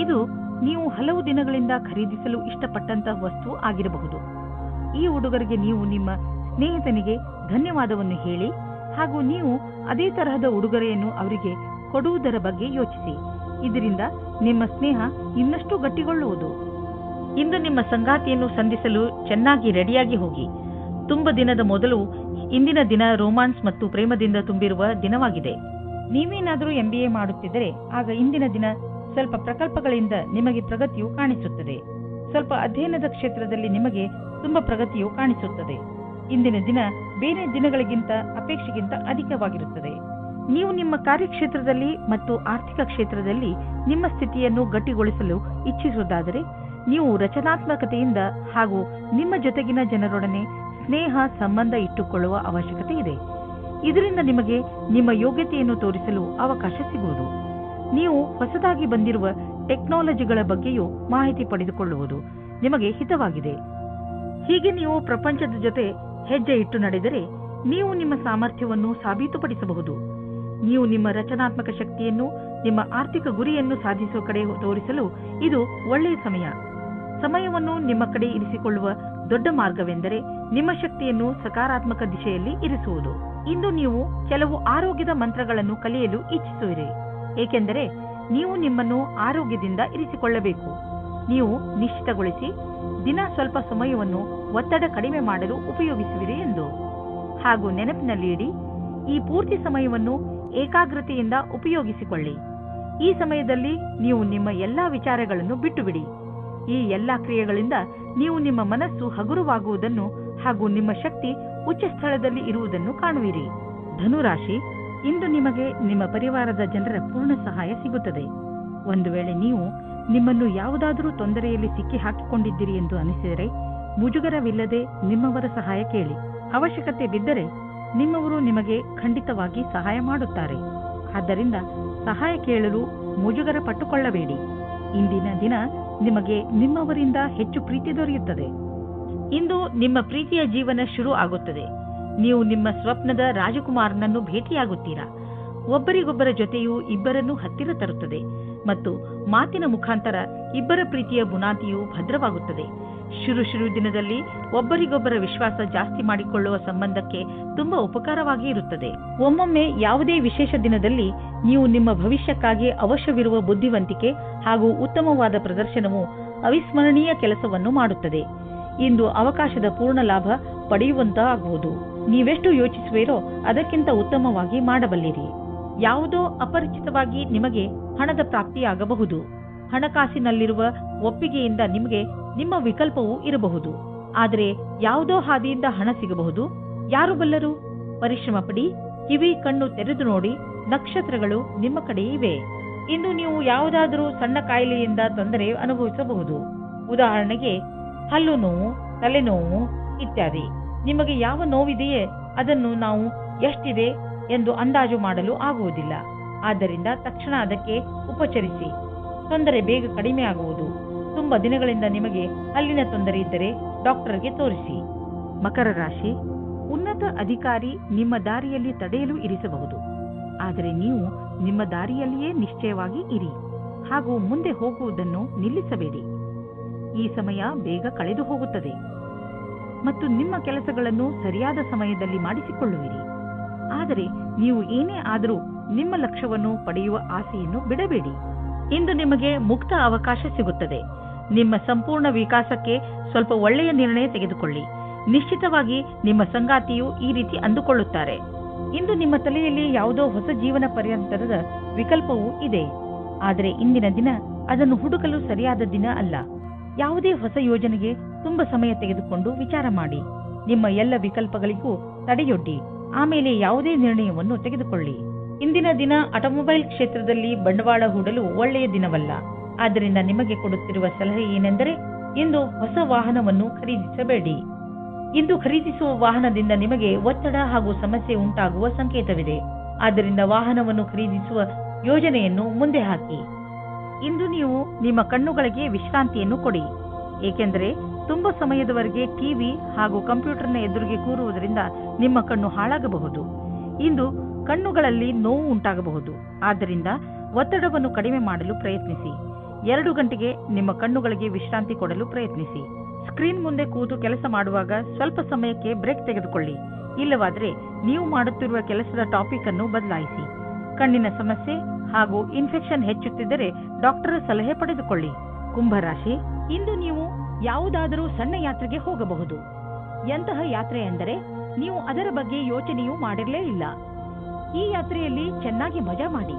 Speaker 2: ಇದು ನೀವು ಹಲವು ದಿನಗಳಿಂದ ಖರೀದಿಸಲು ಇಷ್ಟಪಟ್ಟಂತಹ ವಸ್ತು ಆಗಿರಬಹುದು. ಈ ಉಡುಗೊರೆಗೆ ನೀವು ನಿಮ್ಮ ಸ್ನೇಹಿತನಿಗೆ ಧನ್ಯವಾದವನ್ನು ಹೇಳಿ ಹಾಗೂ ನೀವು ಅದೇ ತರಹದ ಉಡುಗೊರೆಯನ್ನು ಅವರಿಗೆ ಕೊಡುವುದರ ಬಗ್ಗೆ ಯೋಚಿಸಿ. ಇದರಿಂದ ನಿಮ್ಮ ಸ್ನೇಹ ಇನ್ನಷ್ಟು ಗಟ್ಟಿಗೊಳ್ಳುವುದು. ಇಂದು ನಿಮ್ಮ ಸಂಗಾತಿಯನ್ನು ಸಂಧಿಸಲು ಚೆನ್ನಾಗಿ ರೆಡಿಯಾಗಿ ಹೋಗಿ. ತುಂಬ ದಿನದ ಮೊದಲು ಇಂದಿನ ದಿನ ರೋಮಾನ್ಸ್ ಮತ್ತು ಪ್ರೇಮದಿಂದ ತುಂಬಿರುವ ದಿನವಾಗಿದೆ. ನೀವೇನಾದರೂ MBA ಮಾಡುತ್ತಿದ್ದರೆ ಆಗ ಇಂದಿನ ದಿನ ಸ್ವಲ್ಪ ಪ್ರಕಲ್ಪಗಳಿಂದ ನಿಮಗೆ ಪ್ರಗತಿಯು ಕಾಣಿಸುತ್ತದೆ. ಸ್ವಲ್ಪ ಅಧ್ಯಯನದ ಕ್ಷೇತ್ರದಲ್ಲಿ ನಿಮಗೆ ತುಂಬ ಪ್ರಗತಿಯು ಕಾಣಿಸುತ್ತದೆ. ಇಂದಿನ ದಿನ ಬೇರೆ ದಿನಗಳಿಗಿಂತ ಅಪೇಕ್ಷೆಗಿಂತ ಅಧಿಕವಾಗಿರುತ್ತದೆ. ನೀವು ನಿಮ್ಮ ಕಾರ್ಯಕ್ಷೇತ್ರದಲ್ಲಿ ಮತ್ತು ಆರ್ಥಿಕ ಕ್ಷೇತ್ರದಲ್ಲಿ ನಿಮ್ಮ ಸ್ಥಿತಿಯನ್ನು ಗಟ್ಟಿಗೊಳಿಸಲು ಇಚ್ಛಿಸುವುದಾದರೆ ನೀವು ರಚನಾತ್ಮಕತೆಯಿಂದ ಹಾಗೂ ನಿಮ್ಮ ಜೊತೆಗಿನ ಜನರೊಡನೆ ಸ್ನೇಹ ಸಂಬಂಧ ಇಟ್ಟುಕೊಳ್ಳುವ ಅವಶ್ಯಕತೆ ಇದೆ. ಇದರಿಂದ ನಿಮಗೆ ನಿಮ್ಮ ಯೋಗ್ಯತೆಯನ್ನು ತೋರಿಸಲು ಅವಕಾಶ ಸಿಗುವುದು. ನೀವು ಹೊಸದಾಗಿ ಬಂದಿರುವ ಟೆಕ್ನಾಲಜಿಗಳ ಬಗ್ಗೆಯೂ ಮಾಹಿತಿ ಪಡೆದುಕೊಳ್ಳುವುದು ನಿಮಗೆ ಹಿತವಾಗಿದೆ. ಹೀಗೆ ನೀವು ಪ್ರಪಂಚದ ಜೊತೆ ಹೆಜ್ಜೆ ಇಟ್ಟು ನಡೆದರೆ ನೀವು ನಿಮ್ಮ ಸಾಮರ್ಥ್ಯವನ್ನು ಸಾಬೀತುಪಡಿಸಬಹುದು. ನೀವು ನಿಮ್ಮ ರಚನಾತ್ಮಕ ಶಕ್ತಿಯನ್ನು ನಿಮ್ಮ ಆರ್ಥಿಕ ಗುರಿಯನ್ನು ಸಾಧಿಸುವ ಕಡೆ ತೋರಿಸಲು ಇದು ಒಳ್ಳೆಯ ಸಮಯ. ಸಮಯವನ್ನು ನಿಮ್ಮ ಕಡೆ ಇರಿಸಿಕೊಳ್ಳುವ ದೊಡ್ಡ ಮಾರ್ಗವೆಂದರೆ ನಿಮ್ಮ ಶಕ್ತಿಯನ್ನು ಸಕಾರಾತ್ಮಕ ದಿಶೆಯಲ್ಲಿ ಇರಿಸುವುದು. ಇಂದು ನೀವು ಕೆಲವು ಆರೋಗ್ಯದ ಮಂತ್ರಗಳನ್ನು ಕಲಿಯಲು ಇಚ್ಛಿಸುವಿರಿ, ಏಕೆಂದರೆ ನೀವು ನಿಮ್ಮನ್ನು ಆರೋಗ್ಯದಿಂದ ಇರಿಸಿಕೊಳ್ಳಬೇಕು. ನೀವು ನಿಶ್ಚಿತಗೊಳಿಸಿ ದಿನ ಸ್ವಲ್ಪ ಸಮಯವನ್ನು ಒತ್ತಡ ಕಡಿಮೆ ಮಾಡಲು ಉಪಯೋಗಿಸುವಿರಿ ಎಂದು. ಹಾಗೂ ನೆನಪಿನಲ್ಲಿ ಇಡಿ, ಈ ಪೂರ್ತಿ ಸಮಯವನ್ನು ಏಕಾಗ್ರತೆಯಿಂದ ಉಪಯೋಗಿಸಿಕೊಳ್ಳಿ. ಈ ಸಮಯದಲ್ಲಿ ನೀವು ನಿಮ್ಮ ಎಲ್ಲಾ ವಿಚಾರಗಳನ್ನು ಬಿಟ್ಟುಬಿಡಿ. ಈ ಎಲ್ಲಾ ಕ್ರಿಯೆಗಳಿಂದ ನೀವು ನಿಮ್ಮ ಮನಸ್ಸು ಹಗುರವಾಗುವುದನ್ನು ಹಾಗೂ ನಿಮ್ಮ ಶಕ್ತಿ ಉಚ್ಚ ಸ್ಥಳದಲ್ಲಿ ಇರುವುದನ್ನು ಕಾಣುವಿರಿ. ಧನುರಾಶಿ, ಇಂದು ನಿಮಗೆ ನಿಮ್ಮ ಪರಿವಾರದ ಜನರ ಪೂರ್ಣ ಸಹಾಯ ಸಿಗುತ್ತದೆ. ಒಂದು ವೇಳೆ ನೀವು ನಿಮ್ಮನ್ನು ಯಾವುದಾದರೂ ತೊಂದರೆಯಲ್ಲಿ ಸಿಕ್ಕಿ ಹಾಕಿಕೊಂಡಿದ್ದೀರಿ ಎಂದು ಅನಿಸಿದರೆ ಮುಜುಗರವಿಲ್ಲದೆ ನಿಮ್ಮವರ ಸಹಾಯ ಕೇಳಿ. ಅವಶ್ಯಕತೆ ಬಿದ್ದರೆ ನಿಮ್ಮವರು ನಿಮಗೆ ಖಂಡಿತವಾಗಿ ಸಹಾಯ ಮಾಡುತ್ತಾರೆ. ಆದ್ದರಿಂದ ಸಹಾಯ ಕೇಳಲು ಮುಜುಗರ ಪಟ್ಟುಕೊಳ್ಳಬೇಡಿ. ಇಂದಿನ ದಿನ ನಿಮಗೆ ನಿಮ್ಮವರಿಂದ ಹೆಚ್ಚು ಪ್ರೀತಿ ದೊರೆಯುತ್ತದೆ. ಇಂದು ನಿಮ್ಮ ಪ್ರೀತಿಯ ಜೀವನ ಶುರು ಆಗುತ್ತದೆ. ನೀವು ನಿಮ್ಮ ಸ್ವಪ್ನದ ರಾಜಕುಮಾರನನ್ನು ಭೇಟಿಯಾಗುತ್ತೀರಾ. ಒಬ್ಬರಿಗೊಬ್ಬರ ಜೊತೆಯು ಇಬ್ಬರನ್ನು ಹತ್ತಿರ ತರುತ್ತದೆ ಮತ್ತು ಮಾತಿನ ಮುಖಾಂತರ ಇಬ್ಬರ ಪ್ರೀತಿಯ ಬುನಾದಿಯು ಭದ್ರವಾಗುತ್ತದೆ. ಶುರು ದಿನದಲ್ಲಿ ಒಬ್ಬರಿಗೊಬ್ಬರ ವಿಶ್ವಾಸ ಜಾಸ್ತಿ ಮಾಡಿಕೊಳ್ಳುವ ಸಂಬಂಧಕ್ಕೆ ತುಂಬಾ ಉಪಕಾರವಾಗಿ ಇರುತ್ತದೆ. ಒಮ್ಮೊಮ್ಮೆ ಯಾವುದೇ ವಿಶೇಷ ದಿನದಲ್ಲಿ ನೀವು ನಿಮ್ಮ ಭವಿಷ್ಯಕ್ಕಾಗಿ ಅವಶ್ಯವಿರುವ ಬುದ್ಧಿವಂತಿಕೆ ಹಾಗೂ ಉತ್ತಮವಾದ ಪ್ರದರ್ಶನವು ಅವಿಸ್ಮರಣೀಯ ಕೆಲಸವನ್ನು ಮಾಡುತ್ತದೆ. ಇಂದು ಅವಕಾಶದ ಪೂರ್ಣ ಲಾಭ ಪಡೆಯುವಂತಾಗುವುದು. ನೀವೆಷ್ಟು ಯೋಚಿಸುವಿರೋ ಅದಕ್ಕಿಂತ ಉತ್ತಮವಾಗಿ ಮಾಡಬಲ್ಲಿರಿ. ಯಾವುದೋ ಅಪರಿಚಿತವಾಗಿ ನಿಮಗೆ ಹಣದ ಪ್ರಾಪ್ತಿಯಾಗಬಹುದು. ಹಣಕಾಸಿನಲ್ಲಿರುವ ಒಪ್ಪಿಗೆಯಿಂದ ನಿಮಗೆ ನಿಮ್ಮ ವಿಕಲ್ಪವೂ ಇರಬಹುದು. ಆದರೆ ಯಾವುದೋ ಹಾದಿಯಿಂದ ಹಣ ಸಿಗಬಹುದು. ಯಾರು ಬಲ್ಲರು? ಪರಿಶ್ರಮ ಪಡಿ, ಕಿವಿ ಕಣ್ಣು ತೆರೆದು ನೋಡಿ, ನಕ್ಷತ್ರಗಳು ನಿಮ್ಮ ಕಡೆ ಇವೆ. ಇಂದು ನೀವು ಯಾವುದಾದರೂ ಸಣ್ಣ ಕಾಯಿಲೆಯಿಂದ ತೊಂದರೆ ಅನುಭವಿಸಬಹುದು. ಉದಾಹರಣೆಗೆ ಹಲ್ಲು ನೋವು, ತಲೆನೋವು ಇತ್ಯಾದಿ. ನಿಮಗೆ ಯಾವ ನೋವಿದೆಯೇ ಅದನ್ನು ನಾವು ಎಷ್ಟಿದೆ ಎಂದು ಅಂದಾಜು ಮಾಡಲು ಆಗುವುದಿಲ್ಲ. ಆದ್ದರಿಂದ ತಕ್ಷಣ ಅದಕ್ಕೆ ಉಪಚರಿಸಿ. ತೊಂದರೆ ಬೇಗ ಕಡಿಮೆ ಆಗುವುದು. ತುಂಬಾ ದಿನಗಳಿಂದ ನಿಮಗೆ ಹಲ್ಲಿನ ತೊಂದರೆ ಇದ್ದರೆ ಡಾಕ್ಟರ್ಗೆ ತೋರಿಸಿ. ಮಕರ ರಾಶಿ, ಉನ್ನತ ಅಧಿಕಾರಿ ನಿಮ್ಮ ದಾರಿಯಲ್ಲಿ ತಡೆಯಲು ಇರಿಸಬಹುದು. ಆದರೆ ನೀವು ನಿಮ್ಮ ದಾರಿಯಲ್ಲಿಯೇ ನಿಶ್ಚಯವಾಗಿ ಇರಿ ಹಾಗೂ ಮುಂದೆ ಹೋಗುವುದನ್ನು ನಿಲ್ಲಿಸಬೇಡಿ. ಈ ಸಮಯ ಬೇಗ ಕಳೆದು ಹೋಗುತ್ತದೆ ಮತ್ತು ನಿಮ್ಮ ಕೆಲಸಗಳನ್ನು ಸರಿಯಾದ ಸಮಯದಲ್ಲಿ ಮಾಡಿಸಿಕೊಳ್ಳುವಿರಿ. ಆದರೆ ನೀವು ಏನೇ ಆದರೂ ನಿಮ್ಮ ಲಕ್ಷ್ಯವನ್ನು ಪಡೆಯುವ ಆಸೆಯನ್ನು ಬಿಡಬೇಡಿ. ಇಂದು ನಿಮಗೆ ಮುಕ್ತ ಅವಕಾಶ ಸಿಗುತ್ತದೆ. ನಿಮ್ಮ ಸಂಪೂರ್ಣ ವಿಕಾಸಕ್ಕೆ ಸ್ವಲ್ಪ ಒಳ್ಳೆಯ ನಿರ್ಣಯ ತೆಗೆದುಕೊಳ್ಳಿ. ನಿಶ್ಚಿತವಾಗಿ ನಿಮ್ಮ ಸಂಗಾತಿಯು ಈ ರೀತಿ ಅಂದುಕೊಳ್ಳುತ್ತಾರೆ. ಇಂದು ನಿಮ್ಮ ತಲೆಯಲ್ಲಿ ಯಾವುದೋ ಹೊಸ ಜೀವನ ಪರ್ಯಂತರದ ವಿಕಲ್ಪವೂ ಇದೆ. ಆದರೆ ಇಂದಿನ ದಿನ ಅದನ್ನು ಹುಡುಕಲು ಸರಿಯಾದ ದಿನ ಅಲ್ಲ. ಯಾವುದೇ ಹೊಸ ಯೋಜನೆಗೆ ತುಂಬಾ ಸಮಯ ತೆಗೆದುಕೊಂಡು ವಿಚಾರ ಮಾಡಿ. ನಿಮ್ಮ ಎಲ್ಲ ವಿಕಲ್ಪಗಳಿಗೂ ತಡೆಯೊಡ್ಡಿ ಆಮೇಲೆ ಯಾವುದೇ ನಿರ್ಣಯವನ್ನು ತೆಗೆದುಕೊಳ್ಳಿ. ಇಂದಿನ ದಿನ ಆಟೋಮೊಬೈಲ್ ಕ್ಷೇತ್ರದಲ್ಲಿ ಬಂಡವಾಳ ಹೂಡಲು ಒಳ್ಳೆಯ ದಿನವಲ್ಲ. ಆದ್ದರಿಂದ ನಿಮಗೆ ಕೊಡುತ್ತಿರುವ ಸಲಹೆ ಏನೆಂದರೆ, ಇಂದು ಹೊಸ ವಾಹನವನ್ನು ಖರೀದಿಸಬೇಡಿ. ಇಂದು ಖರೀದಿಸುವ ವಾಹನದಿಂದ ನಿಮಗೆ ಒತ್ತಡ ಹಾಗೂ ಸಮಸ್ಯೆ ಉಂಟಾಗುವ ಸಂಕೇತವಿದೆ. ಆದ್ದರಿಂದ ವಾಹನವನ್ನು ಖರೀದಿಸುವ ಯೋಜನೆಯನ್ನು ಮುಂದೆ ಹಾಕಿ. ಇಂದು ನೀವು ನಿಮ್ಮ ಕಣ್ಣುಗಳಿಗೆ ವಿಶ್ರಾಂತಿಯನ್ನು ಕೊಡಿ, ಏಕೆಂದರೆ ತುಂಬಾ ಸಮಯದವರೆಗೆ ಟಿವಿ ಹಾಗೂ ಕಂಪ್ಯೂಟರ್ನ ಎದುರಿಗೆ ಕೂರುವುದರಿಂದ ನಿಮ್ಮ ಕಣ್ಣು ಹಾಳಾಗಬಹುದು. ಇಂದು ಕಣ್ಣುಗಳಲ್ಲಿ ನೋವು ಉಂಟಾಗಬಹುದು. ಆದ್ದರಿಂದ ಒತ್ತಡವನ್ನು ಕಡಿಮೆ ಮಾಡಲು ಪ್ರಯತ್ನಿಸಿ. 2 ಗಂಟೆಗೆ ನಿಮ್ಮ ಕಣ್ಣುಗಳಿಗೆ ವಿಶ್ರಾಂತಿ ಕೊಡಲು ಪ್ರಯತ್ನಿಸಿ. ಸ್ಕ್ರೀನ್ ಮುಂದೆ ಕೂತು ಕೆಲಸ ಮಾಡುವಾಗ ಸ್ವಲ್ಪ ಸಮಯಕ್ಕೆ ಬ್ರೇಕ್ ತೆಗೆದುಕೊಳ್ಳಿ. ಇಲ್ಲವಾದರೆ ನೀವು ಮಾಡುತ್ತಿರುವ ಕೆಲಸದ ಟಾಪಿಕ್ ಅನ್ನು ಬದಲಾಯಿಸಿ. ಕಣ್ಣಿನ ಸಮಸ್ಯೆ ಹಾಗೂ ಇನ್ಫೆಕ್ಷನ್ ಹೆಚ್ಚುತ್ತಿದ್ದರೆ ಡಾಕ್ಟರ್ ಸಲಹೆ ಪಡೆದುಕೊಳ್ಳಿ. ಕುಂಭರಾಶಿ, ಇಂದು ನೀವು ಯಾವುದಾದರೂ ಸಣ್ಣ ಯಾತ್ರೆಗೆ ಹೋಗಬಹುದು. ಎಂತಹ ಯಾತ್ರೆ ಎಂದರೆ ನೀವು ಅದರ ಬಗ್ಗೆ ಯೋಚನೆಯೂ ಮಾಡಿರಲೇ ಇಲ್ಲ. ಈ ಯಾತ್ರೆಯಲ್ಲಿ ಚೆನ್ನಾಗಿ ಮಜಾ ಮಾಡಿ.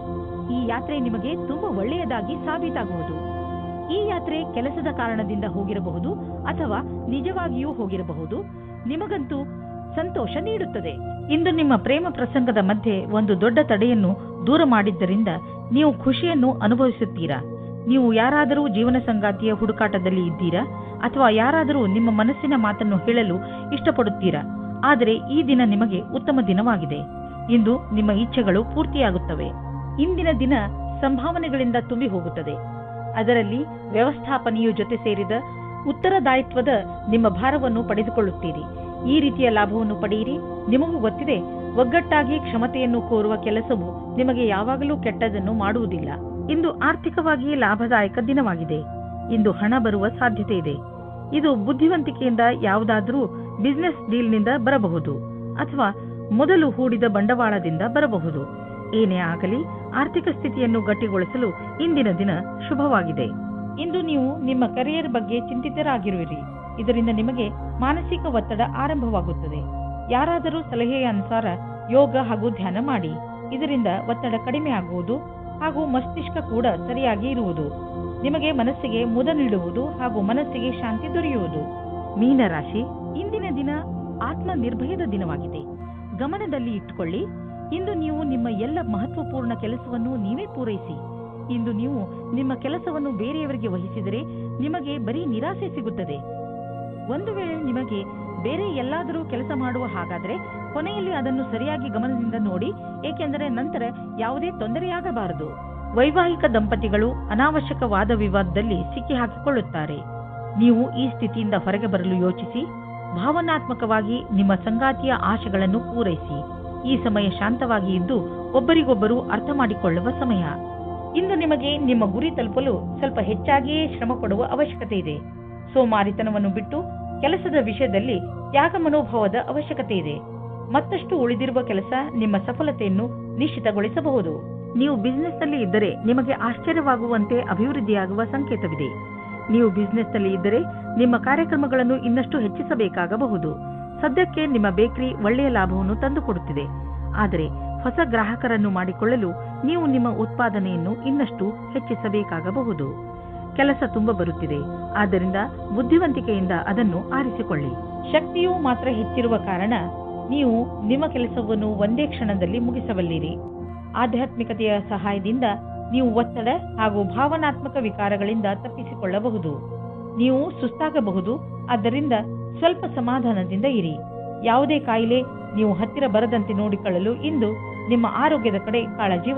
Speaker 2: ಈ ಯಾತ್ರೆ ನಿಮಗೆ ತುಂಬಾ ಒಳ್ಳೆಯದಾಗಿ ಸಾಬೀತಾಗುವುದು. ಈ ಯಾತ್ರೆ ಕೆಲಸದ ಕಾರಣದಿಂದ ಹೋಗಿರಬಹುದು ಅಥವಾ ನಿಜವಾಗಿಯೂ ಹೋಗಿರಬಹುದು. ನಿಮಗಂತೂ ಸಂತೋಷ ನೀಡುತ್ತದೆ. ಇಂದು ನಿಮ್ಮ ಪ್ರೇಮ ಪ್ರಸಂಗದ ಮಧ್ಯೆ ಒಂದು ದೊಡ್ಡ ತಡೆಯನ್ನು ದೂರ ಮಾಡಿದ್ದರಿಂದ ನೀವು ಖುಷಿಯನ್ನು ಅನುಭವಿಸುತ್ತೀರಾ. ನೀವು ಯಾರಾದರೂ ಜೀವನ ಸಂಗಾತಿಯ ಹುಡುಕಾಟದಲ್ಲಿ ಇದ್ದೀರಾ ಅಥವಾ ಯಾರಾದರೂ ನಿಮ್ಮ ಮನಸ್ಸಿನ ಮಾತನ್ನು ಹೇಳಲು ಇಷ್ಟಪಡುತ್ತೀರಾ. ಆದರೆ ಈ ದಿನ ನಿಮಗೆ ಉತ್ತಮ ದಿನವಾಗಿದೆ. ಇಂದು ನಿಮ್ಮ ಇಚ್ಛೆಗಳು ಪೂರ್ತಿಯಾಗುತ್ತವೆ. ಇಂದಿನ ದಿನ ಸಂಭಾವನೆಗಳಿಂದ ತುಂಬಿ ಹೋಗುತ್ತದೆ. ಅದರಲ್ಲಿ ವ್ಯವಸ್ಥಾಪನೆಯು ಜೊತೆ ಸೇರಿದ ಉತ್ತರದಾಯಿತ್ವದ ನಿಮ್ಮ ಭಾರವನ್ನು ಪಡೆದುಕೊಳ್ಳುತ್ತೀರಿ. ಈ ರೀತಿಯ ಲಾಭವನ್ನು ಪಡೆಯಿರಿ. ನಿಮಗೂ ಗೊತ್ತಿದೆ, ಒಗ್ಗಟ್ಟಾಗಿ ಕ್ಷಮತೆಯನ್ನು ಕೋರುವ ಕೆಲಸವು ನಿಮಗೆ ಯಾವಾಗಲೂ ಕೆಟ್ಟದನ್ನು ಮಾಡುವುದಿಲ್ಲ. ಇಂದು ಆರ್ಥಿಕವಾಗಿ ಲಾಭದಾಯಕ ದಿನವಾಗಿದೆ. ಇಂದು ಹಣ ಬರುವ ಸಾಧ್ಯತೆ ಇದೆ. ಇದು ಬುದ್ಧಿವಂತಿಕೆಯಿಂದ ಯಾವುದಾದರೂ ಬಿಸಿನೆಸ್ ಡೀಲ್ನಿಂದ ಬರಬಹುದು ಅಥವಾ ಮೊದಲು ಹೂಡಿದ ಬಂಡವಾಳದಿಂದ ಬರಬಹುದು. ಏನೇ ಆಗಲಿ, ಆರ್ಥಿಕ ಸ್ಥಿತಿಯನ್ನು ಗಟ್ಟಿಗೊಳಿಸಲು ಇಂದಿನ ದಿನ ಶುಭವಾಗಿದೆ. ಇಂದು ನೀವು ನಿಮ್ಮ ಕರಿಯರ್ ಬಗ್ಗೆ ಚಿಂತಿತರಾಗಿರುವಿರಿ. ಇದರಿಂದ ನಿಮಗೆ ಮಾನಸಿಕ ಒತ್ತಡ ಆರಂಭವಾಗುತ್ತದೆ. ಯಾರಾದರೂ ಸಲಹೆಯ ಅನುಸಾರ ಯೋಗ ಹಾಗೂ ಧ್ಯಾನ ಮಾಡಿ. ಇದರಿಂದ ಒತ್ತಡ ಕಡಿಮೆ ಆಗುವುದು ಹಾಗೂ ಮಸ್ತಿಷ್ಕ ಕೂಡ ಸರಿಯಾಗಿ ಇರುವುದು. ನಿಮಗೆ ಮನಸ್ಸಿಗೆ ಮುದ ನೀಡುವುದು ಹಾಗೂ ಮನಸ್ಸಿಗೆ ಶಾಂತಿ ದೊರೆಯುವುದು. ಮೀನರಾಶಿ, ಇಂದಿನ ದಿನ ಆತ್ಮ ನಿರ್ಭಯದ ದಿನವಾಗಿದೆ. ಗಮನದಲ್ಲಿ ಇಟ್ಟುಕೊಳ್ಳಿ, ಇಂದು ನೀವು ನಿಮ್ಮ ಎಲ್ಲ ಮಹತ್ವಪೂರ್ಣ ಕೆಲಸವನ್ನು ನೀವೇ ಪೂರೈಸಿ. ಇಂದು ನೀವು ನಿಮ್ಮ ಕೆಲಸವನ್ನು ಬೇರೆಯವರಿಗೆ ವಹಿಸಿದರೆ ನಿಮಗೆ ಬರೀ ನಿರಾಸೆ ಸಿಗುತ್ತದೆ. ಒಂದು ವೇಳೆ ನಿಮಗೆ ಬೇರೆ ಎಲ್ಲಾದರೂ ಕೆಲಸ ಮಾಡುವ ಹಾಗಾದರೆ ಕೊನೆಯಲ್ಲಿ ಅದನ್ನು ಸರಿಯಾಗಿ ಗಮನದಿಂದ ನೋಡಿ, ಏಕೆಂದರೆ ನಂತರ ಯಾವುದೇ ತೊಂದರೆಯಾಗಬಾರದು. ವೈವಾಹಿಕ ದಂಪತಿಗಳು ಅನಾವಶ್ಯಕ ವಾದ ವಿವಾದದಲ್ಲಿ ಸಿಕ್ಕಿ ಹಾಕಿಕೊಳ್ಳುತ್ತಾರೆ. ನೀವು ಈ ಸ್ಥಿತಿಯಿಂದ ಹೊರಗೆ ಬರಲು ಯೋಚಿಸಿ. ಭಾವನಾತ್ಮಕವಾಗಿ ನಿಮ್ಮ ಸಂಗಾತಿಯ ಆಶೆಗಳನ್ನು ಪೂರೈಸಿ. ಈ ಸಮಯ ಶಾಂತವಾಗಿ ಇದ್ದು ಒಬ್ಬರಿಗೊಬ್ಬರು ಅರ್ಥ ಮಾಡಿಕೊಳ್ಳುವ ಸಮಯ. ಇಂದು ನಿಮಗೆ ನಿಮ್ಮ ಗುರಿ ತಲುಪಲು ಸ್ವಲ್ಪ ಹೆಚ್ಚಾಗಿಯೇ ಶ್ರಮ ಪಡುವ ಅವಶ್ಯಕತೆ ಇದೆ. ಸೋಮಾರಿತನವನ್ನು ಬಿಟ್ಟು ಕೆಲಸದ ವಿಷಯದಲ್ಲಿ ತ್ಯಾಗ ಮನೋಭಾವದ ಅವಶ್ಯಕತೆ ಇದೆ. ಮತ್ತಷ್ಟು ಉಳಿದಿರುವ ಕೆಲಸ ನಿಮ್ಮ ಸಫಲತೆಯನ್ನು ನಿಶ್ಚಿತಗೊಳಿಸಬಹುದು. ನೀವು ಬಿಸಿನೆಸ್ನಲ್ಲಿ ಇದ್ದರೆ ನಿಮಗೆ ಆಶ್ಚರ್ಯವಾಗುವಂತೆ ಅಭಿವೃದ್ಧಿಯಾಗುವ ಸಂಕೇತವಿದೆ. ನೀವು ಬಿಸಿನೆಸ್ನಲ್ಲಿ ಇದ್ದರೆ ನಿಮ್ಮ ಕಾರ್ಯಕ್ರಮಗಳನ್ನು ಇನ್ನಷ್ಟು ಹೆಚ್ಚಿಸಬೇಕಾಗಬಹುದು. ಸದ್ಯಕ್ಕೆ ನಿಮ್ಮ ಬೇಕರಿ ಒಳ್ಳೆಯ ಲಾಭವನ್ನು ತಂದುಕೊಡುತ್ತಿದೆ. ಆದರೆ ಹೊಸ ಗ್ರಾಹಕರನ್ನು ಮಾಡಿಕೊಳ್ಳಲು ನೀವು ನಿಮ್ಮ ಉತ್ಪಾದನೆಯನ್ನು ಇನ್ನಷ್ಟು ಹೆಚ್ಚಿಸಬೇಕಾಗಬಹುದು. ಕೆಲಸ ತುಂಬಾ ಬರುತ್ತಿದೆ. ಆದ್ದರಿಂದ ಬುದ್ಧಿವಂತಿಕೆಯಿಂದ ಅದನ್ನು ಆರಿಸಿಕೊಳ್ಳಿ. ಶಕ್ತಿಯು ಮಾತ್ರ ಹೆಚ್ಚಿರುವ ಕಾರಣ ನೀವು ನಿಮ್ಮ ಕೆಲಸವನ್ನು ಒಂದೇ ಕ್ಷಣದಲ್ಲಿ ಮುಗಿಸಬಲ್ಲಿರಿ. ಆಧ್ಯಾತ್ಮಿಕತೆಯ ಸಹಾಯದಿಂದ ನೀವು ಒತ್ತಡ ಹಾಗೂ ಭಾವನಾತ್ಮಕ ವಿಕಾರಗಳಿಂದ ತಪ್ಪಿಸಿಕೊಳ್ಳಬಹುದು. ನೀವು ಸುಸ್ತಾಗಬಹುದು. ಆದ್ದರಿಂದ ಸ್ವಲ್ಪ ಸಮಾಧಾನದಿಂದ ಇರಿ. ಯಾವುದೇ ಕಾಯಿಲೆ ನೀವು ಹತ್ತಿರ ಬರದಂತೆ ನೋಡಿಕೊಳ್ಳಲು ಇಂದು ನಿಮ್ಮ ಆರೋಗ್ಯದ ಕಡೆ ಕಾಳಜಿ